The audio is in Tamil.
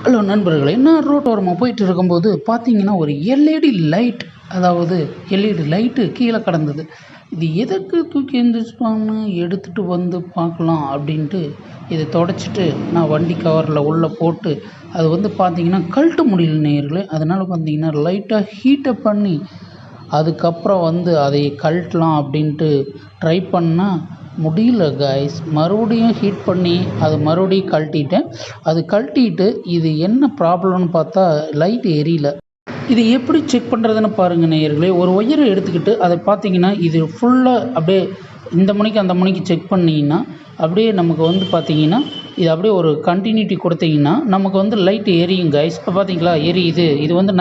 ஹலோ நண்பர்களே, நான் ரோட்டோரமாக போயிட்டு இருக்கும்போது பார்த்தீங்கன்னா, ஒரு எல்இடி லைட், அதாவது எல்இடி லைட்டு கீழே கிடந்தது. இது எதுக்கு தூக்கி எந்திரிச்சிட்டான்னு எடுத்துட்டு வந்து பார்க்கலாம் அப்படின்ட்டு, இதை தொடச்சிட்டு நான் வண்டி கவரில் உள்ளே போட்டு, அது வந்து பார்த்தீங்கன்னா கழட்ட முடியல நேயர்களே. அதனால் பார்த்தீங்கன்னா லைட்டாக ஹீட்டப் பண்ணி, அதுக்கப்புறம் வந்து அதை கழட்டலாம் அப்படின்ட்டு ட்ரை பண்ணா முடியல காய்ஸ். மறுபடியும் ஹீட் பண்ணி அது மறுபடியும் கழட்டிட்டேன். அது கழட்டிட்டு இது என்ன ப்ராப்ளம்னு பார்த்தா லைட் எரியல. இது எப்படி செக் பண்ணுறதுன்னு பாருங்கள் நேயர்களே. ஒரு ஒயரை எடுத்துக்கிட்டு அதை பார்த்தீங்கன்னா இது ஃபுல்லாக அப்படியே இந்த முனைக்கு அந்த முனைக்கு செக் பண்ணிங்கன்னா அப்படியே நமக்கு வந்து பார்த்தீங்கன்னா இது அப்படியே ஒரு கண்டினியூட்டி கொடுத்தீங்கன்னா நமக்கு வந்து லைட் எரியும் காய்ஸ். இப்போ பார்த்தீங்களா எரியுது. இது வந்து